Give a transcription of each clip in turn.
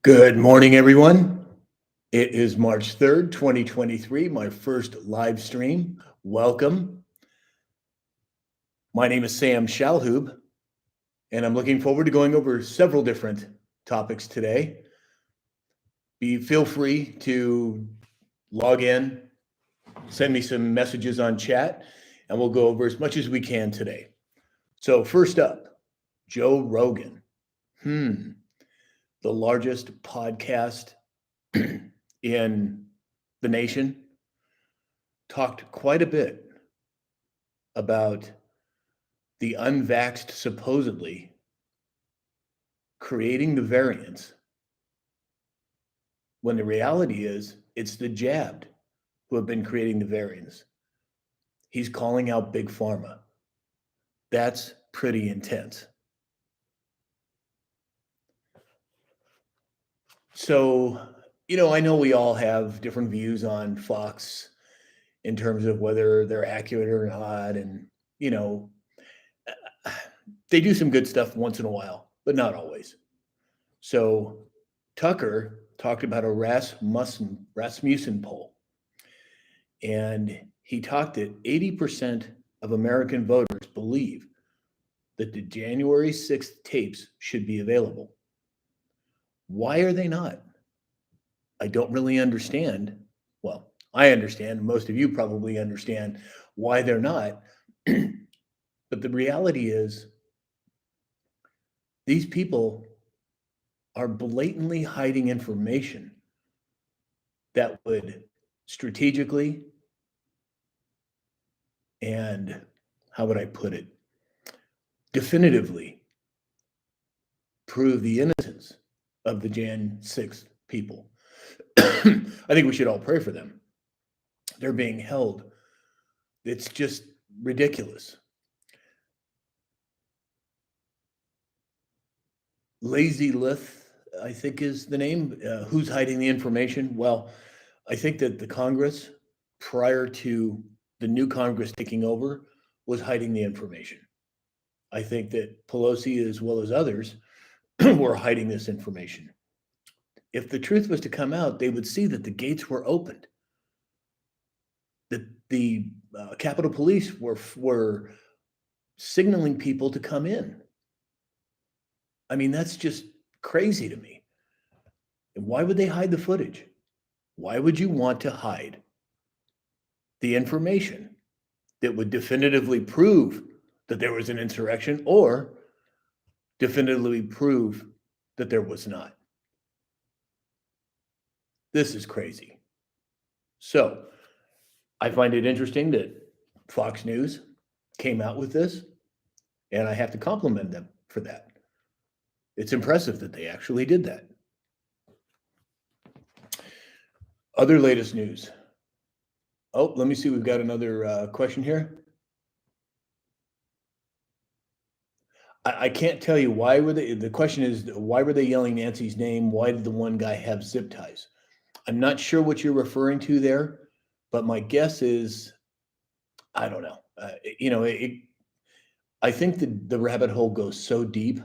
Good morning, everyone. It is March 3rd, 2023, my first live stream. Welcome. My name is Sam Shalhoub, and I'm looking forward to going over several different topics today. Feel free to log in, send me some messages on chat, and we'll go over as much as we can today. So first up, Joe Rogan. The largest podcast in the nation, talked quite a bit about the unvaxxed supposedly creating the variants, when the reality is it's the jabbed who have been creating the variants. He's calling out Big Pharma. That's pretty intense. So, I know we all have different views on Fox in terms of whether they're accurate or not. And, they do some good stuff once in a while, but not always. So Tucker talked about a Rasmussen poll. And he talked that 80% of American voters believe that the January 6th tapes should be available. Why are they not? I don't really understand. Well, I understand. Most of you probably understand why they're not. But the reality is, these people are blatantly hiding information that would strategically and, how would I put it, definitively prove the innocence of the Jan 6th people. I think we should all pray for them. They're being held. It's just ridiculous. Lazy Lith, I think is the name. Who's hiding the information? Well, I think that the Congress, prior to the new Congress taking over, was hiding the information. I think that Pelosi, as well as others, were hiding this information. If the truth was to come out, they would see that the gates were opened, that the Capitol Police were signaling people to come in. I mean, that's just crazy to me. And why would they hide the footage? Why would you want to hide the information that would definitively prove that there was an insurrection or definitively prove that there was not? This is crazy. So I find it interesting that Fox News came out with this, and I have to compliment them for that. It's impressive that they actually did that. Other latest news. Oh, let me see. We've got another question here. I can't tell you why were they. The question is, why were they yelling Nancy's name? Why did the one guy have zip ties? I'm not sure what you're referring to there, but my guess is, I don't know. I think the rabbit hole goes so deep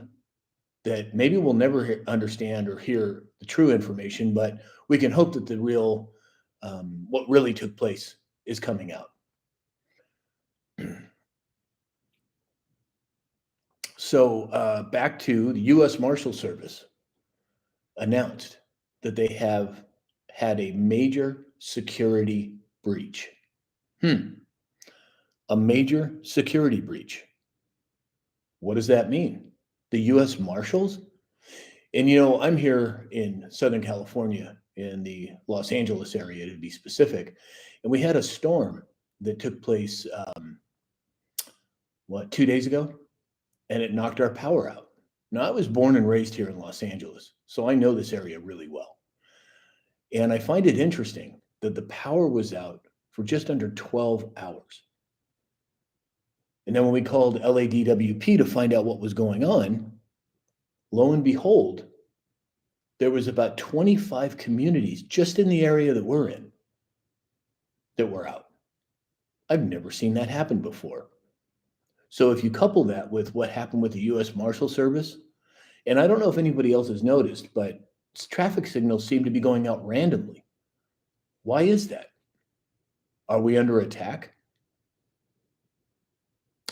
that maybe we'll never understand or hear the true information, but we can hope that the real, what really took place is coming out. So back to the U.S. Marshal Service announced that they have had a major security breach. A major security breach. What does that mean? The U.S. Marshals? And I'm here in Southern California, in the Los Angeles area to be specific, and we had a storm that took place 2 days ago, and it knocked our power out. Now, I was born and raised here in Los Angeles, so I know this area really well. And I find it interesting that the power was out for just under 12 hours. And then when we called LADWP to find out what was going on, lo and behold, there was about 25 communities just in the area that we're in that were out. I've never seen that happen before. So if you couple that with what happened with the U.S. Marshal Service, and I don't know if anybody else has noticed, but traffic signals seem to be going out randomly. Why is that? Are we under attack?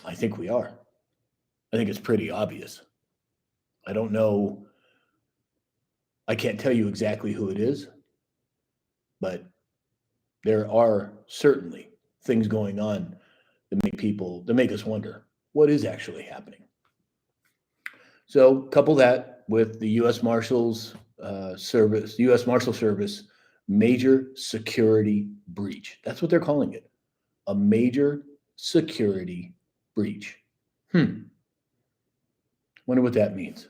I think we are. I think it's pretty obvious. I don't know. I can't tell you exactly who it is, but there are certainly things going on that make us wonder what is actually happening. So couple that with the U.S. Marshals Service, U.S. Marshal Service major security breach. That's what they're calling it, a major security breach. Wonder what that means.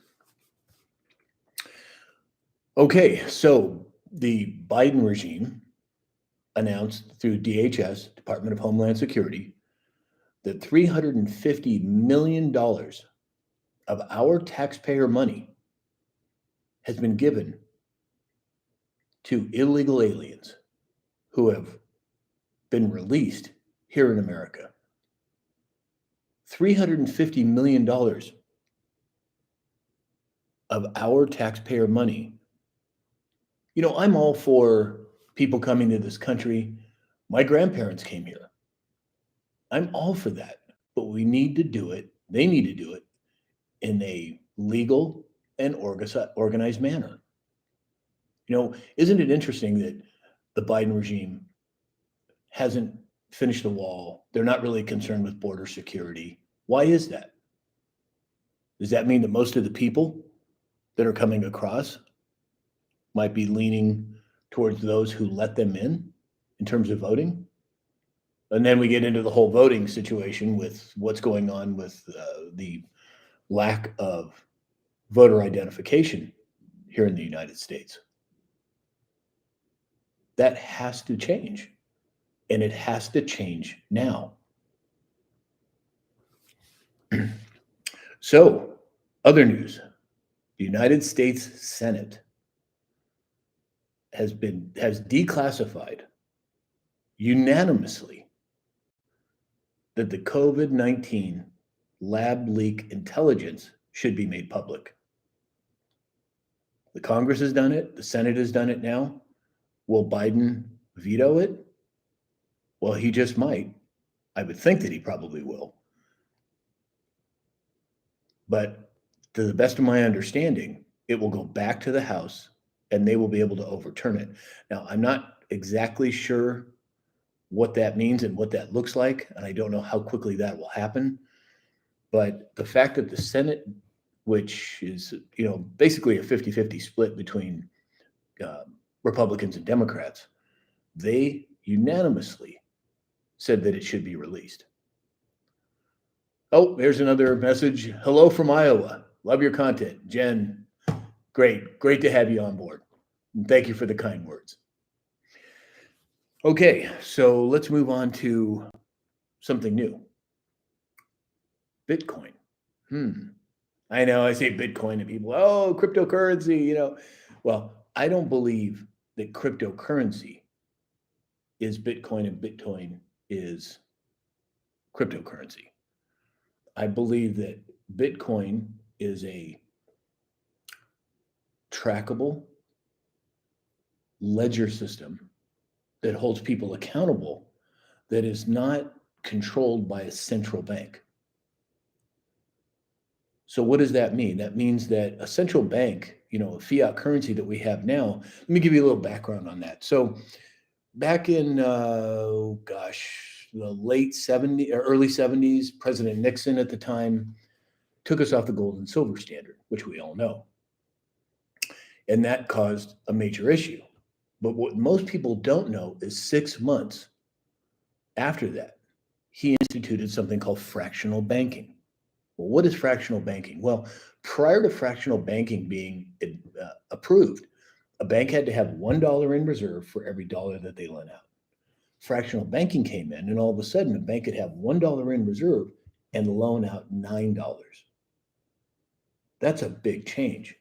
Okay, so the Biden regime announced through DHS, Department of Homeland Security, that $350 million of our taxpayer money has been given to illegal aliens who have been released here in America. $350 million of our taxpayer money. You know, I'm all for people coming to this country. My grandparents came here. I'm all for that, but we need to do it. They need to do it in a legal and organized manner. You know, isn't it interesting that the Biden regime hasn't finished the wall? They're not really concerned with border security. Why is that? Does that mean that most of the people that are coming across might be leaning towards those who let them in terms of voting? And then we get into the whole voting situation with what's going on with the lack of voter identification here in the United States. That has to change, and it has to change now. So, other news. The United States Senate has declassified unanimously that the COVID-19 lab leak intelligence should be made public. The Congress has done it. The Senate has done it now. Will Biden veto it? Well, he just might. I would think that he probably will. But to the best of my understanding, it will go back to the House and they will be able to overturn it. Now, I'm not exactly sure what that means and what that looks like, and I don't know how quickly that will happen. But the fact that the Senate, which is, you know, basically a 50-50 split between Republicans and Democrats, they unanimously said that it should be released. Oh, here's another message. Hello from Iowa. Love your content. Jen, great to have you on board. And thank you for the kind words. Okay, so let's move on to something new. Bitcoin. I know I say Bitcoin to people, oh, cryptocurrency, you know. Well, I don't believe that cryptocurrency is Bitcoin and Bitcoin is cryptocurrency. I believe that Bitcoin is a trackable ledger system that holds people accountable, that is not controlled by a central bank. So what does that mean? That means that a central bank, you know, a fiat currency that we have now, let me give you a little background on that. So back in, the late 70s or early 70s, President Nixon at the time took us off the gold and silver standard, which we all know. And that caused a major issue. But what most people don't know is 6 months after that, he instituted something called fractional banking. Well, what is fractional banking? Well, prior to fractional banking being approved, a bank had to have $1 in reserve for every dollar that they lent out. Fractional banking came in, and all of a sudden, a bank could have $1 in reserve and loan out $9. That's a big change.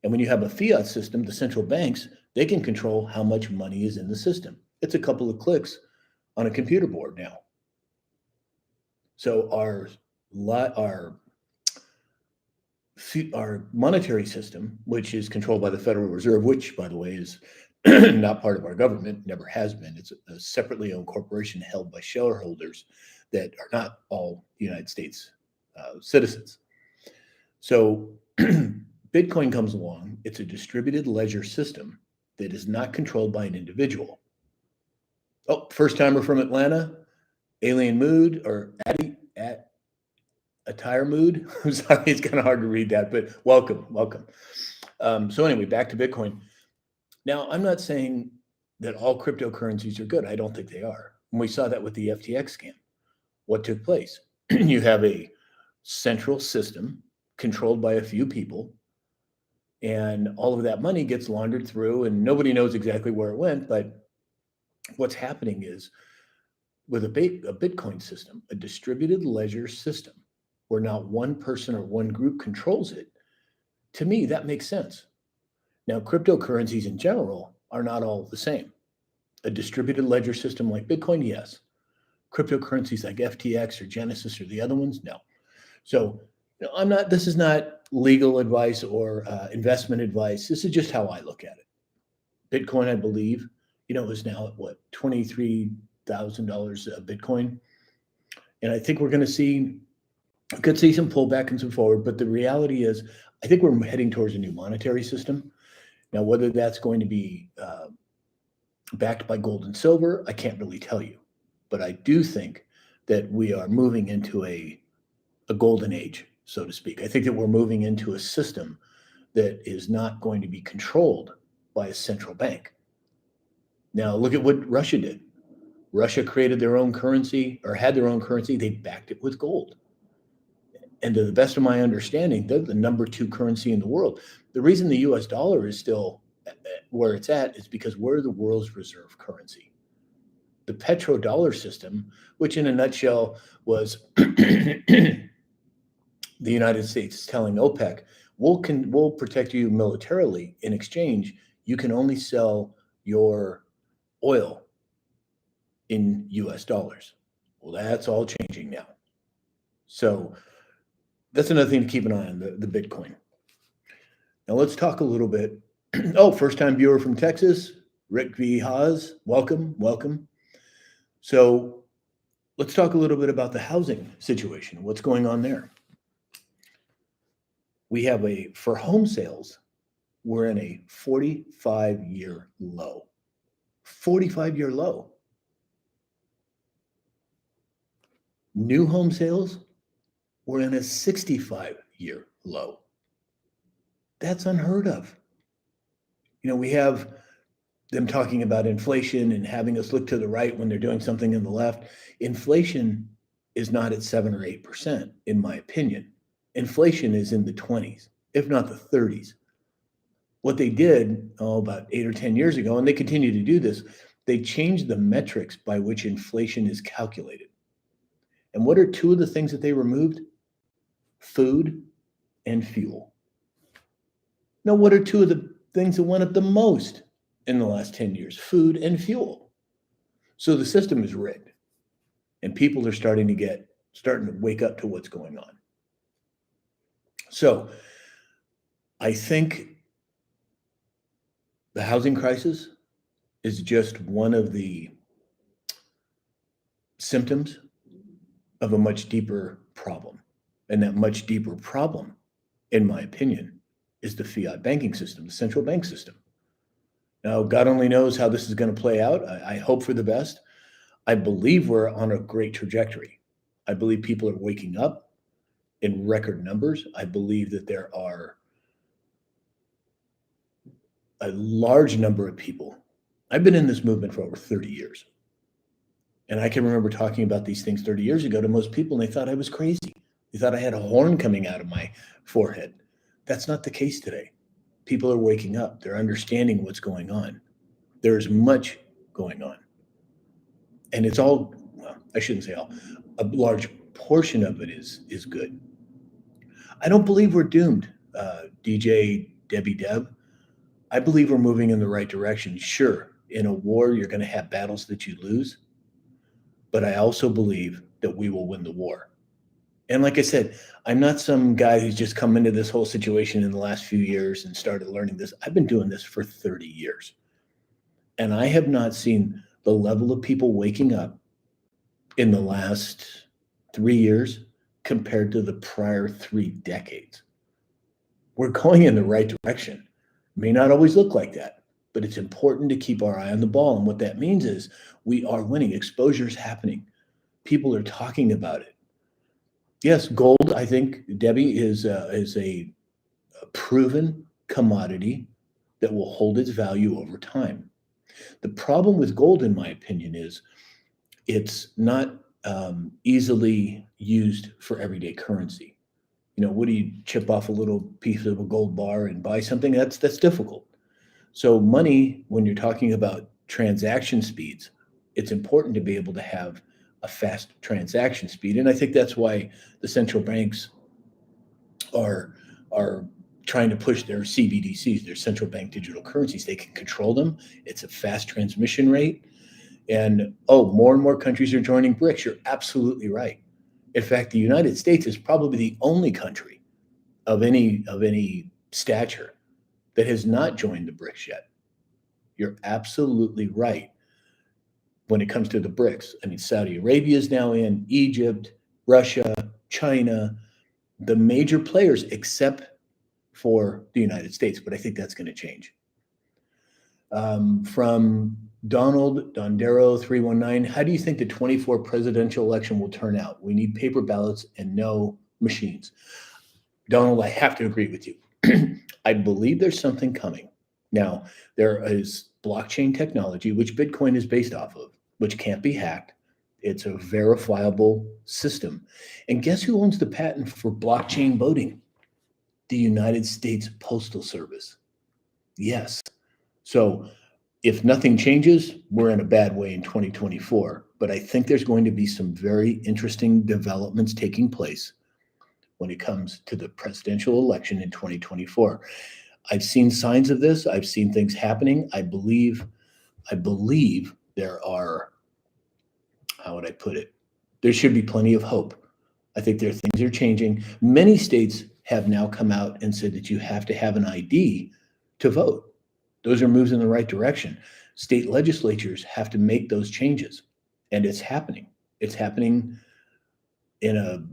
And when you have a fiat system, the central banks, they can control how much money is in the system. It's a couple of clicks on a computer board now. So our our monetary system, which is controlled by the Federal Reserve, which, by the way, is not part of our government, never has been. It's a separately owned corporation held by shareholders that are not all United States citizens. So Bitcoin comes along. It's a distributed ledger system that is not controlled by an individual. Oh, first timer from Atlanta, Alien Mood or at Attire Mood. I'm sorry, it's kind of hard to read that, but welcome. So anyway, back to Bitcoin. Now, I'm not saying that all cryptocurrencies are good. I don't think they are. And we saw that with the FTX scam. What took place? You have a central system controlled by a few people, and all of that money gets laundered through, and nobody knows exactly where it went. But what's happening is with a Bitcoin system, a distributed ledger system, where not one person or one group controls it, to me, that makes sense. Now, cryptocurrencies in general are not all the same. A distributed ledger system like Bitcoin, yes. Cryptocurrencies like FTX or Genesis or the other ones, no. So this is not legal advice or investment advice. This is just how I look at it. Bitcoin, I believe, is now at what, $23,000 a Bitcoin. And I think we're going to see, could see some pullback and some forward, but the reality is, I think we're heading towards a new monetary system. Now, whether that's going to be backed by gold and silver, I can't really tell you. But I do think that we are moving into a golden age, so to speak. I think that we're moving into a system that is not going to be controlled by a central bank. Now, look at what Russia did. Russia created their own currency or had their own currency. They backed it with gold. And to the best of my understanding, they're the number 2 currency in the world. The reason the US dollar is still where it's at is because we're the world's reserve currency. The petrodollar system, which in a nutshell was the United States telling OPEC, we'll protect you militarily. In exchange, you can only sell your oil in US dollars. Well, that's all changing now. So that's another thing to keep an eye on, the Bitcoin. Now let's talk a little bit. Oh, first-time viewer from Texas, Rick V. Haas, welcome. So let's talk a little bit about the housing situation. What's going on there? We have for home sales, we're in a 45-year low. 45-year low. New home sales, we're in a 65-year low. That's unheard of. We have them talking about inflation and having us look to the right when they're doing something in the left. Inflation is not at 7 or 8%, in my opinion. Inflation is in the 20s, if not the 30s. What they did about 8 or 10 years ago, and they continue to do this, they changed the metrics by which inflation is calculated. And what are 2 of the things that they removed? Food and fuel. Now, what are 2 of the things that went up the most in the last 10 years? Food and fuel. So the system is rigged, and people are starting to wake up to what's going on. So I think the housing crisis is just one of the symptoms of a much deeper problem. And that much deeper problem, in my opinion, is the fiat banking system, the central bank system. Now, God only knows how this is going to play out. I hope for the best. I believe we're on a great trajectory. I believe people are waking up in record numbers. I believe that there are a large number of people. I've been in this movement for over 30 years. And I can remember talking about these things 30 years ago to most people, and they thought I was crazy. They thought I had a horn coming out of my forehead. That's not the case today. People are waking up. They're understanding what's going on. There's much going on. And it's all, well, I shouldn't say all, a large portion of it is good. I don't believe we're doomed, DJ Debbie Deb. I believe we're moving in the right direction. Sure, in a war, you're going to have battles that you lose. But I also believe that we will win the war. And like I said, I'm not some guy who's just come into this whole situation in the last few years and started learning this. I've been doing this for 30 years. And I have not seen the level of people waking up in the last 3 years compared to the prior 3 decades. We're going in the right direction. May not always look like that, but it's important to keep our eye on the ball. And what that means is we are winning. Exposure is happening. People are talking about it. Yes, gold, I think, Debbie, is a proven commodity that will hold its value over time. The problem with gold, in my opinion, is it's not easily used for everyday currency. What do you chip off a little piece of a gold bar and buy something? That's difficult. So money, when you're talking about transaction speeds, it's important to be able to have a fast transaction speed. And I think that's why the central banks are are trying to push their CBDCs, their central bank digital currencies. They can control them. It's a fast transmission rate. And more and more countries are joining BRICS. You're absolutely right. In fact, the United States is probably the only country of any stature that has not joined the BRICS yet. You're absolutely right when it comes to the BRICS. I mean, Saudi Arabia is now in, Egypt, Russia, China, the major players, except for the United States. But I think that's going to change. From Donald Dondero 319, how do you think the 24 presidential election will turn out? We need paper ballots and no machines. Donald, I have to agree with you. I believe there's something coming. Now, there is blockchain technology, which Bitcoin is based off of, which can't be hacked. It's a verifiable system. And guess who owns the patent for blockchain voting? The United States Postal Service. Yes. So if nothing changes, we're in a bad way in 2024. But I think there's going to be some very interesting developments taking place when it comes to the presidential election in 2024. I've seen signs of this. I've seen things happening. I believe there are, how would I put it? There should be plenty of hope. I think things are changing. Many states have now come out and said that you have to have an ID to vote. Those are moves in the right direction. State legislatures have to make those changes, and it's happening. It's happening in a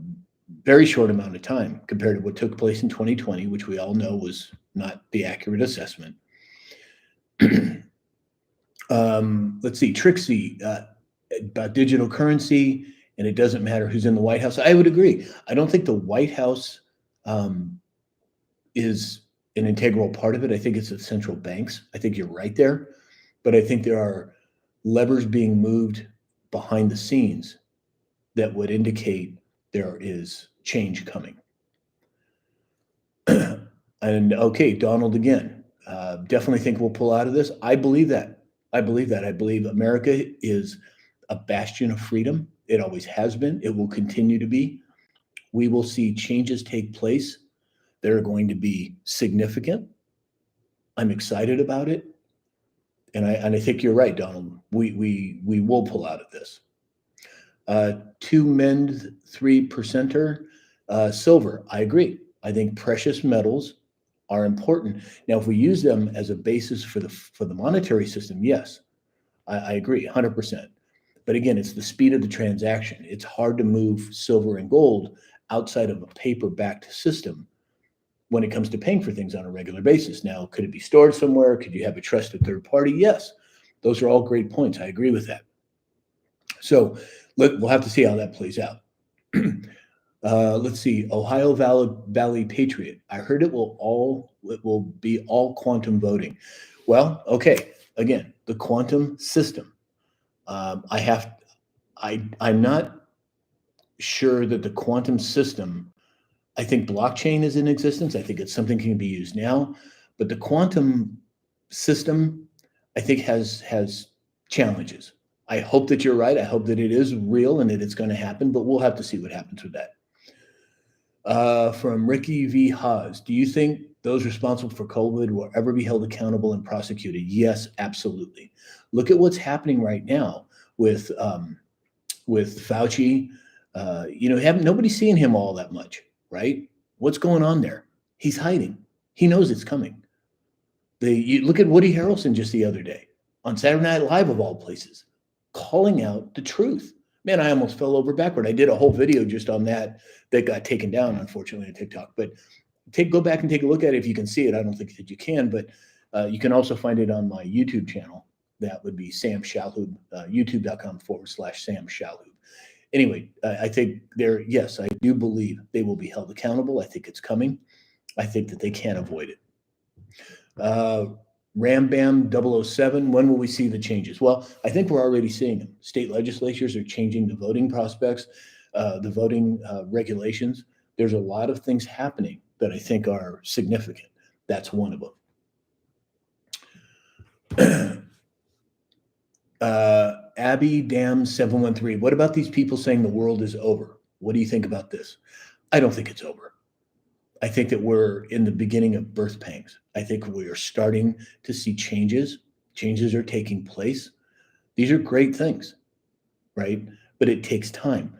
very short amount of time compared to what took place in 2020, which we all know was not the accurate assessment. Let's see, Trixie, about digital currency, and it doesn't matter who's in the White House. I would agree. I don't think the White House is an integral part of it. I think it's the central banks. I think you're right there. But I think there are levers being moved behind the scenes that would indicate there is change coming. And okay, Donald again. Definitely think we'll pull out of this. I believe that. I believe America is a bastion of freedom. It always has been. It will continue to be. We will see changes take place that are going to be significant. I'm excited about it. And I think you're right, Donald. We will pull out of this. 2 men, 3%er, silver. I agree. I think precious metals are important. Now, if we use them as a basis for the monetary system, yes, I agree, 100%. But again, it's the speed of the transaction. It's hard to move silver and gold outside of a paper-backed system when it comes to paying for things on a regular basis. Now, could it be stored somewhere? Could you have a trusted third party? Yes. Those are all great points. I agree with that. So we'll have to see how that plays out. Let's see. Ohio Valley Patriot. I heard it will be all quantum voting. Well, okay. Again, the quantum system. I'm not sure that the quantum system. I think blockchain is in existence. I think it's something that can be used now, but the quantum system, I think, has challenges. I hope that you're right. I hope that it is real and that it's going to happen, but we'll have to see what happens with that. From Ricky V. Haas, do you think those responsible for COVID will ever be held accountable and prosecuted? Yes, absolutely. Look at what's happening right now with Fauci. Nobody's seeing him all that much, right? What's going on there? He's hiding. He knows it's coming. You look at Woody Harrelson just the other day on Saturday Night Live, of all places, calling out the truth. Man, I almost fell over backward. I did a whole video just on that got taken down, unfortunately, on TikTok. But go back and take a look at it if you can see it. I don't think that you can, but you can also find it on my YouTube channel. That would be Sam Shalhoub, youtube.com/Sam Shalhoub. Anyway, I think yes, I do believe they will be held accountable. I think it's coming. I think that they can't avoid it. Ram Bam 007, when will we see the changes? Well, I think we're already seeing them. State legislatures are changing the voting prospects, the voting regulations. There's a lot of things happening that I think are significant. That's one of them. Abby Dam 713. What about these people saying the world is over? What do you think about this? I don't think it's over. I think that we're in the beginning of birth pangs. I think we are starting to see changes. Changes are taking place. These are great things, right? But it takes time.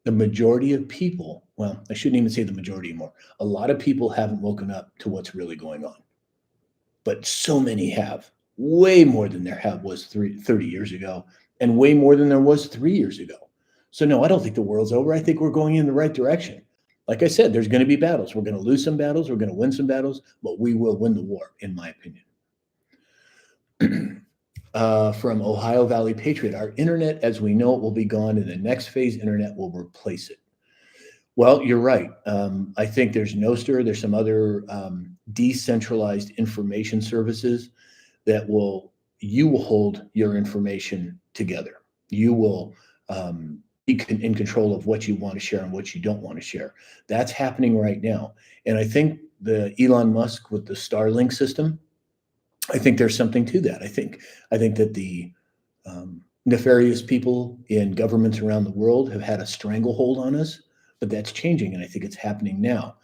The majority of people, well, I shouldn't even say the majority anymore. A lot of people haven't woken up to what's really going on. But so many have. Way more than there was 30 years ago, and way more than there was 3 years ago. So no, I don't think the world's over. I think we're going in the right direction. Like I said, there's going to be battles. We're going to lose some battles. We're going to win some battles, but we will win the war, in my opinion. From Ohio Valley Patriot, our internet as we know it will be gone, and the next phase internet will replace it. Well, you're right. I think there's Nostr. There's some other decentralized information services that you will hold your information together. You will be in control of what you want to share and what you don't want to share. That's happening right now. And I think the Elon Musk with the Starlink system, I think there's something to that. I think that the nefarious people in governments around the world have had a stranglehold on us, but that's changing, and I think it's happening now.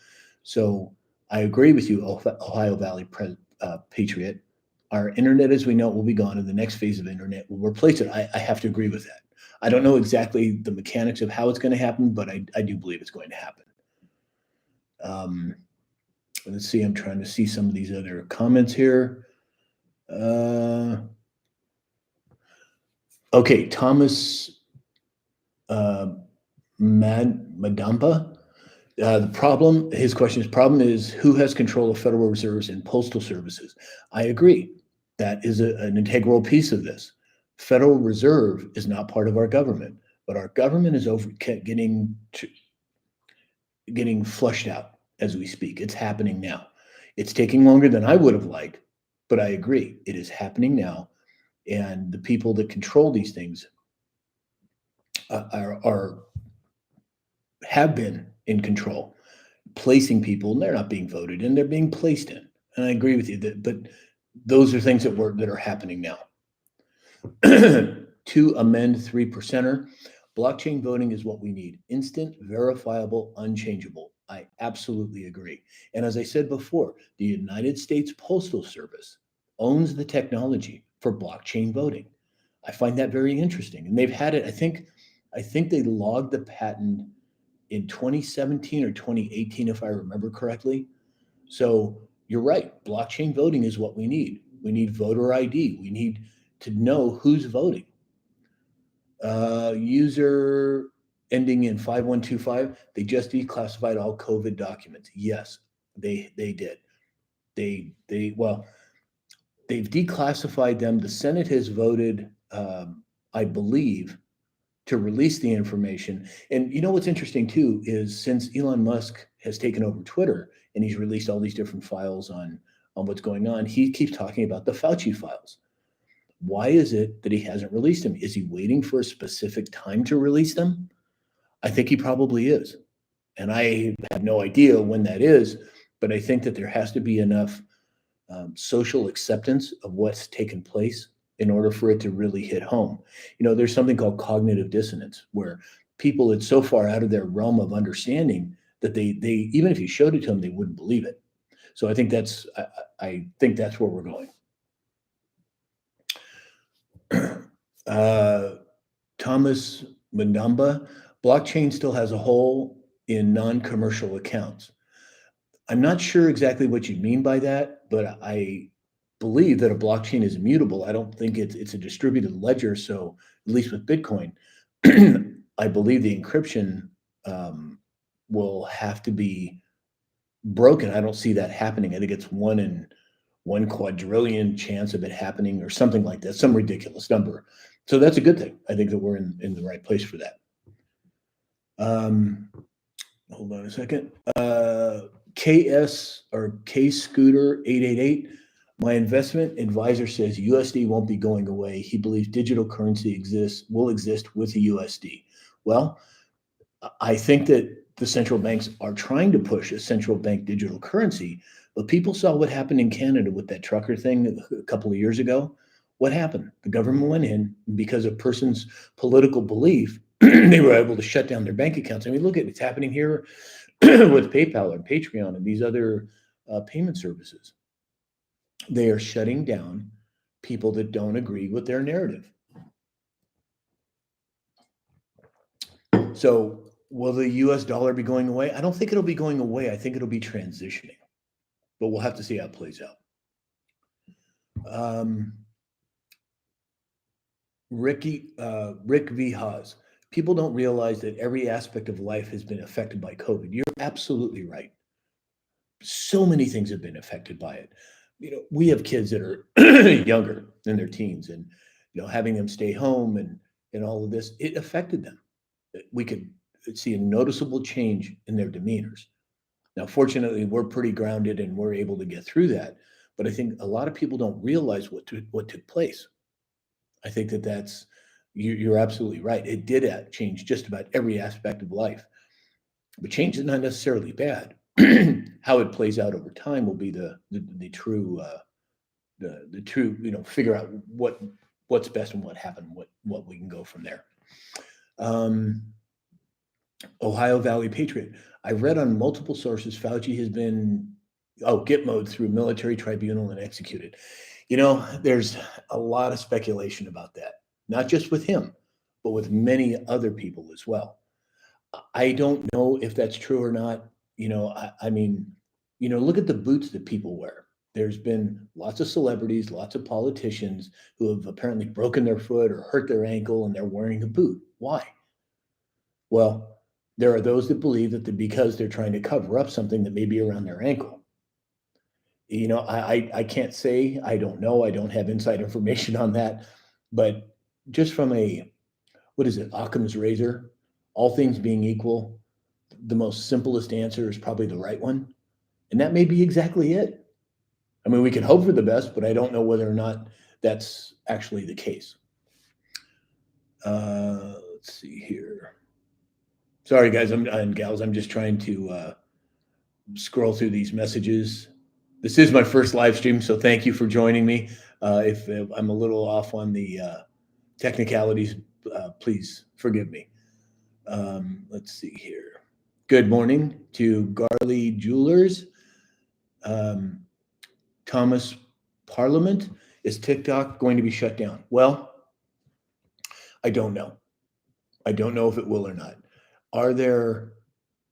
So I agree with you, Ohio Valley Patriot. Our internet as we know it will be gone, and the next phase of internet will replace it. I have to agree with that. I don't know exactly the mechanics of how it's going to happen, but I do believe it's going to happen. Let's see. I'm trying to see some of these other comments here. Okay, Thomas Madamba. His problem is who has control of Federal Reserves and postal services. I agree. That is an integral piece of this. Federal Reserve is not part of our government, but our government is getting flushed out as we speak. It's happening now. It's taking longer than I would have liked, but I agree. It is happening now. And the people that control these things have been in control, placing people, and they're not being voted in, they're being placed in. And I agree with you but those are things that are happening now. To amend 3%er, blockchain voting is what we need. Instant, verifiable, unchangeable. I absolutely agree. And as I said before, the United States Postal Service owns the technology for blockchain voting. I find that very interesting. And they've had it, I think they logged the patent in 2017 or 2018, if I remember correctly. So you're right. Blockchain voting is what we need. We need voter ID. We need to know who's voting. User ending in 5125, they just declassified all COVID documents. Yes, they did. They've declassified them. The Senate has voted, I believe, to release the information. And you know what's interesting too is since Elon Musk has taken over Twitter and he's released all these different files on what's going on, he keeps talking about the Fauci files. Why is it that he hasn't released them? Is he waiting for a specific time to release them? I think he probably is. And I have no idea when that is, but I think that there has to be enough social acceptance of what's taken place in order for it to really hit home. There's something called cognitive dissonance, where people, it's so far out of their realm of understanding that they even if you showed it to them, they wouldn't believe it. So I think that's where we're going. Thomas Mandamba, Blockchain still has a hole in non-commercial accounts. I'm not sure exactly what you mean by that, but I believe that a blockchain is immutable. I don't think it's a distributed ledger. So at least with Bitcoin, I believe the encryption um, will have to be broken. I don't see that happening. I think it's 1 in 1 quadrillion chance of it happening or something like that, some ridiculous number. So that's a good thing. I think that we're in the right place for that. Um, hold on a second. KS or K Scooter 888. My investment advisor says USD won't be going away. He believes digital currency will exist with the USD. Well, I think that the central banks are trying to push a central bank digital currency, but people saw what happened in Canada with that trucker thing a couple of years ago. What happened? The government went in because of person's political belief. They were able to shut down their bank accounts. I mean, look at it's happening here with PayPal and Patreon and these other payment services. They are shutting down people that don't agree with their narrative. So will the US dollar be going away? I don't think it'll be going away. I think it'll be transitioning, but we'll have to see how it plays out. Rick V. Haas. People don't realize that every aspect of life has been affected by COVID. You're absolutely right. So many things have been affected by it. We have kids that are younger than their teens, and having them stay home and all of this, it affected them. We could see a noticeable change in their demeanors. Now, fortunately, we're pretty grounded and we're able to get through that. But I think a lot of people don't realize what took place. I think you're absolutely right. It did change just about every aspect of life. But change is not necessarily bad. How it plays out over time will be the true figure out what's best and what happened, what we can go from there. Ohio Valley Patriot. I read on multiple sources Fauci has been Gitmoed through military tribunal and executed. There's a lot of speculation about that, not just with him, but with many other people as well. I don't know if that's true or not. I mean, look at the boots that people wear. There's been lots of celebrities, lots of politicians who have apparently broken their foot or hurt their ankle and they're wearing a boot. Why? Well, there are those that believe that because they're trying to cover up something that may be around their ankle. I can't say, I don't know. I don't have inside information on that. But just from what is it, Occam's razor, all things being equal, the most simplest answer is probably the right one. And that may be exactly it. I mean, we can hope for the best, but I don't know whether or not that's actually the case. Let's see here. Sorry, guys and gals. I'm just trying to scroll through these messages. This is my first live stream, so thank you for joining me. If I'm a little off on the technicalities, please forgive me. Let's see here. Good morning to Garley Jewelers. Thomas Parliament. Is TikTok going to be shut down? Well, I don't know. I don't know if it will or not.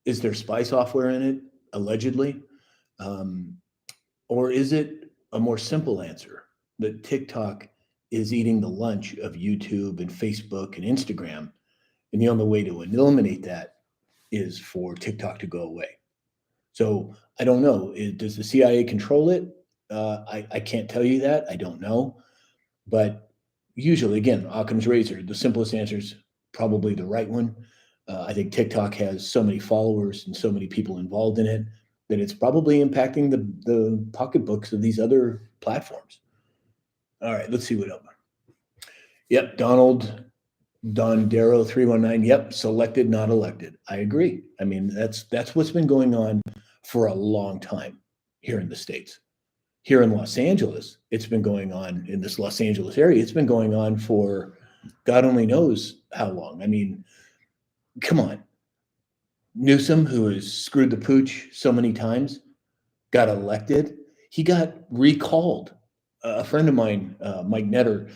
Is there spy software in it, allegedly? Or is it a more simple answer that TikTok is eating the lunch of YouTube and Facebook and Instagram, and the only way to eliminate that is for TikTok to go away? So I don't know. Does the CIA control it? I can't tell you that. I don't know. But usually, again, Occam's razor, the simplest answer is probably the right one. I think TikTok has so many followers and so many people involved in it that it's probably impacting the pocketbooks of these other platforms. All right, let's see what else. Yep, Donald Dondero 319. Yep, selected, not elected. I agree. I mean, that's what's been going on for a long time here in the States. Here in Los Angeles, it's been going on in this Los Angeles area. It's been going on for God only knows how long. I mean, come on. Newsom, who has screwed the pooch so many times, got elected. He got recalled. A friend of mine, Mike Netter,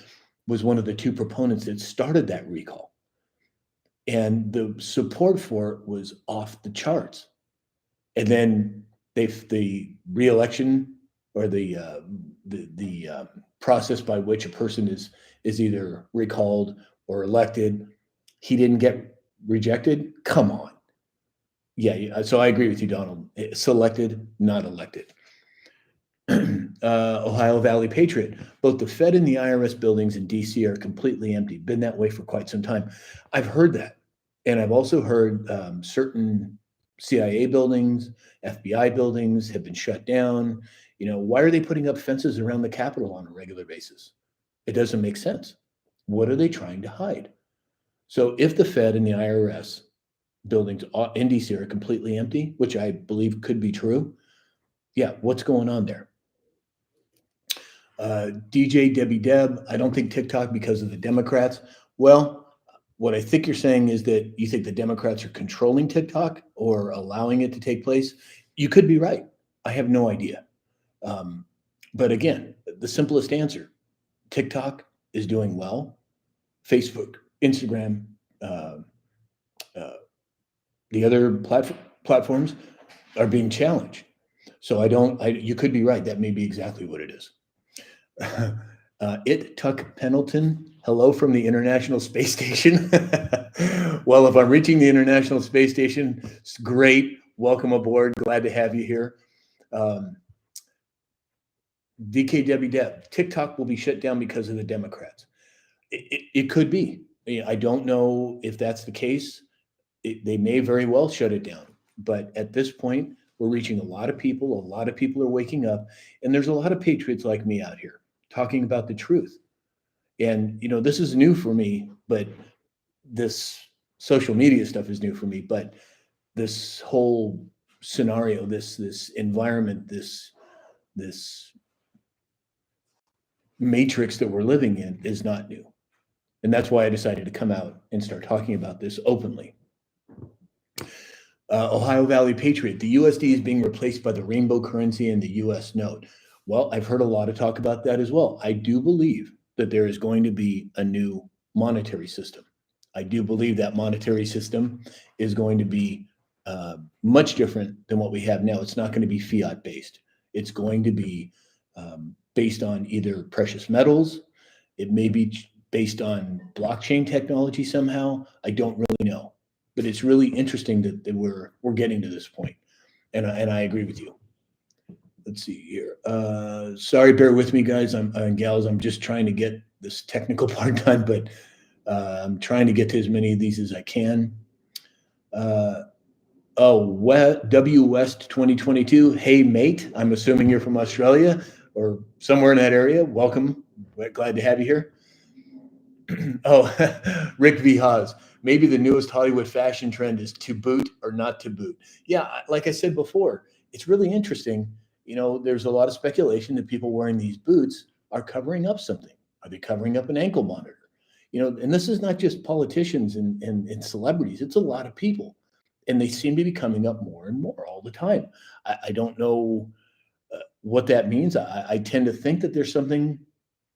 was one of the two proponents that started that recall. and the support for it was off the charts. And then the re-election or the process by which a person is either recalled or elected, he didn't get rejected. Come on, yeah. So I agree with you, Donald. Selected, not elected. Ohio Valley Patriot. Both the Fed and the IRS buildings in DC are completely empty. Been that way for quite some time. I've heard that. And I've also heard certain CIA buildings, FBI buildings have been shut down. Why are they putting up fences around the Capitol on a regular basis? It doesn't make sense. What are they trying to hide? So if the Fed and the IRS buildings in DC are completely empty, which I believe could be true, yeah, what's going on there? DJ Debbie Deb, I don't think TikTok because of the Democrats. Well, what I think you're saying is that you think the Democrats are controlling TikTok or allowing it to take place. You could be right. I have no idea. But again, the simplest answer, TikTok is doing well. Facebook, Instagram, the other platforms are being challenged. So you could be right. That may be exactly what it is. Tuck Pendleton, hello from the International Space Station. Well, if I'm reaching the International Space Station, it's great. Welcome aboard. Glad to have you here. DKW Deb, TikTok will be shut down because of the Democrats. It could be. I don't know if that's the case. They may very well shut it down. But at this point, we're reaching a lot of people. A lot of people are waking up. And there's a lot of patriots like me out here talking about the truth. And, this is new for me, but this social media stuff is new for me. But this whole scenario, this environment, this matrix that we're living in is not new. And that's why I decided to come out and start talking about this openly. Ohio Valley Patriot, the USD is being replaced by the rainbow currency and the US note. Well, I've heard a lot of talk about that as well. I do believe that there is going to be a new monetary system. I do believe that monetary system is going to be much different than what we have now. It's not going to be fiat based. It's going to be based on either precious metals. It may be based on blockchain technology somehow. I don't really know, but it's really interesting that we're getting to this point, and I agree with you. Let's see here. Sorry, bear with me, guys. And gals. I'm just trying to get this technical part done, but I'm trying to get to as many of these as I can. W West 2022. Hey, mate. I'm assuming you're from Australia or somewhere in that area. Welcome. Glad to have you here. Rick V. Haas. Maybe the newest Hollywood fashion trend is to boot or not to boot. Yeah, like I said before, it's really interesting. There's a lot of speculation that people wearing these boots are covering up something. Are they covering up an ankle monitor? And this is not just politicians and celebrities. It's a lot of people. And they seem to be coming up more and more all the time. I don't know what that means. I tend to think that there's something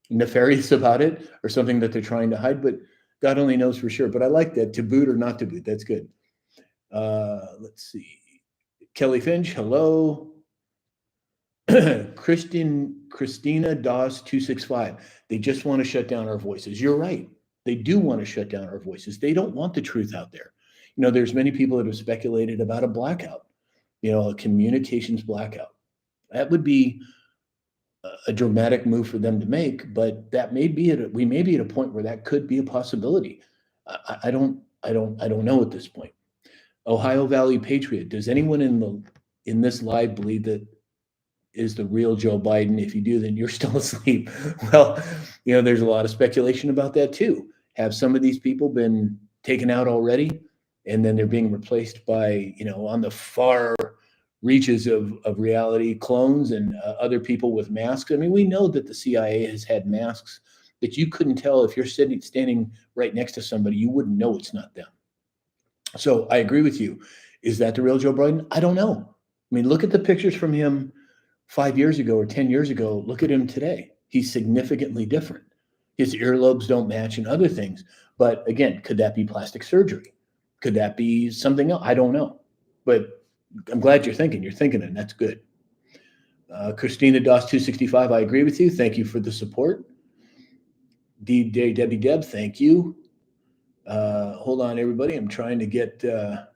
nefarious about it or something that they're trying to hide, but God only knows for sure. But I like that, to boot or not to boot. That's good. Let's see. Kelly Finch, hello. Christina Doss 265. They just want to shut down our voices. You're right. They do want to shut down our voices. They don't want the truth out there. There's many people that have speculated about a blackout, a communications blackout. That would be a dramatic move for them to make, but that may be we may be at a point where that could be a possibility. I don't know at this point. Ohio Valley Patriot. Does anyone in this live believe that is the real Joe Biden? If you do, then you're still asleep. Well, there's a lot of speculation about that too. Have some of these people been taken out already, and then they're being replaced by, on the far reaches of reality, clones and other people with masks? I mean, we know that the CIA has had masks that you couldn't tell if you're standing right next to somebody, you wouldn't know it's not them. So I agree with you. Is that the real Joe Biden? I don't know. I mean, look at the pictures from him 5 years ago or 10 years ago. Look at him today. He's significantly different. His earlobes don't match and other things. But again, could that be plastic surgery? Could that be something else? I don't know. But I'm glad you're thinking. You're thinking it, and that's good. Christina Doss 265, I agree with you. Thank you for the support. Debbie Deb, thank you. Hold on, everybody. I'm trying to get Rick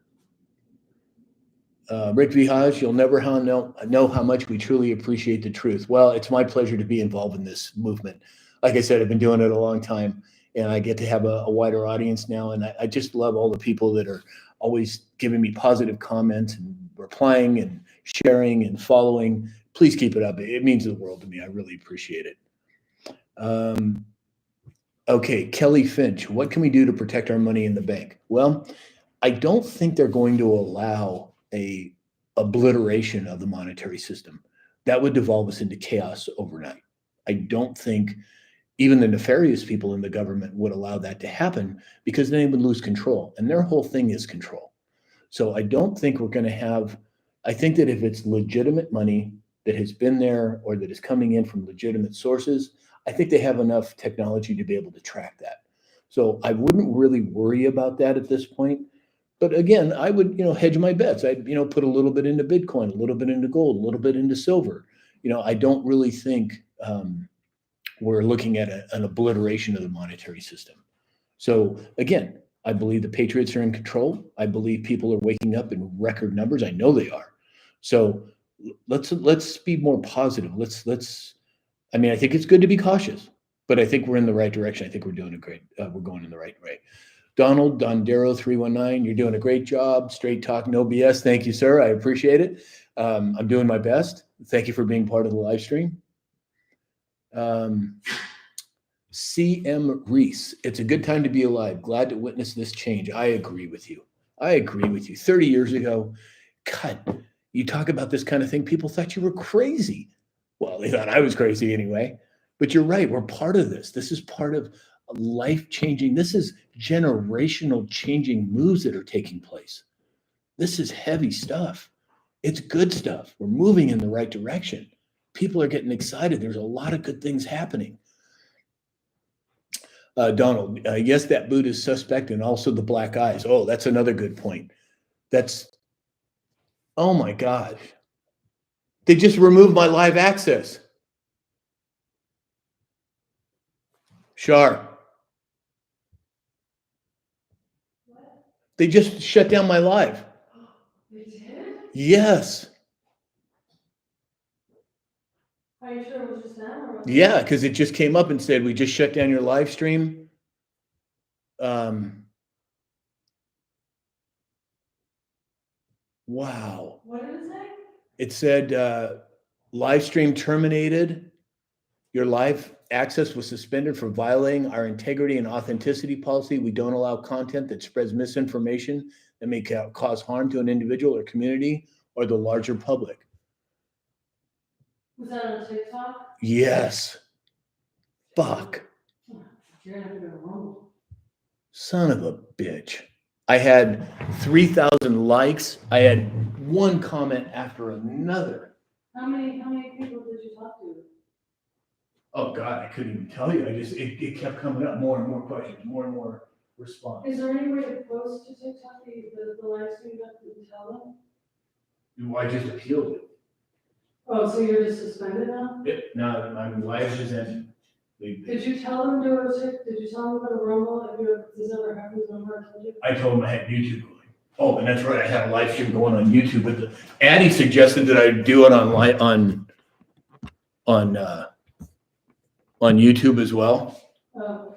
Vihaj. You'll never know how much we truly appreciate the truth. Well, it's my pleasure to be involved in this movement. Like I said, I've been doing it a long time, and I get to have a wider audience now. And I just love all the people that are always giving me positive comments and replying and sharing and following. Please keep it up. It means the world to me. I really appreciate it. Okay, Kelly Finch, what can we do to protect our money in the bank? Well, I don't think they're going to allow a obliteration of the monetary system. That would devolve us into chaos overnight. I don't think even the nefarious people in the government would allow that to happen, because then they would lose control. And their whole thing is control. So I don't think we're going to have, I think that if it's legitimate money that has been there or that is coming in from legitimate sources, I think they have enough technology to be able to track that. So I wouldn't really worry about that at this point. But again, I would, hedge my bets. I'd, put a little bit into Bitcoin, a little bit into gold, a little bit into silver. I don't really think we're looking at an obliteration of the monetary system. So again, I believe the patriots are in control. I believe people are waking up in record numbers. I know they are. So let's be more positive. I think it's good to be cautious, but I think we're in the right direction. I think we're doing we're going in the right way. Donald Dondero 319, you're doing a great job. Straight talk, no BS. Thank you, sir. I appreciate it. I'm doing my best. Thank you for being part of the live stream. CM Reese, it's a good time to be alive. Glad to witness this change. I agree with you. 30 years ago, God, you talk about this kind of thing, people thought you were crazy. Well, they thought I was crazy anyway. But you're right. We're part of this. This is part of life-changing. This is generational changing moves that are taking place. This is heavy stuff. It's good stuff. We're moving in the right direction. People are getting excited. There's a lot of good things happening. Donald, yes, that boot is suspect, and also the black eyes. Oh, that's another good point. Oh my gosh. They just removed my live access. Sure. They just shut down my live. They did? Yes. Are you sure it was just them? Or yeah, because it just came up and said, we just shut down your live stream. Wow. What did it say? It said, live stream terminated. Your live access was suspended for violating our integrity and authenticity policy. We don't allow content that spreads misinformation that may cause harm to an individual or community or the larger public. Was that on TikTok? Yes. Fuck. You're gonna have to go to Rumble. Son of a bitch. I had 3,000 likes. I had one comment after another. How many people did you talk to? Oh God, I couldn't even tell you. It kept coming up, more and more questions, more and more responses. Is there any way to post to TikTok the live stream that you tell them? I just appealed it. Oh, so you're just suspended now? No, my live is ending. Did you tell them to go to Rumble if this ever happens on her? I told them I had YouTube going. Oh, and that's right, I had a live stream going on YouTube. But Addie suggested that I do it on YouTube as well. Oh.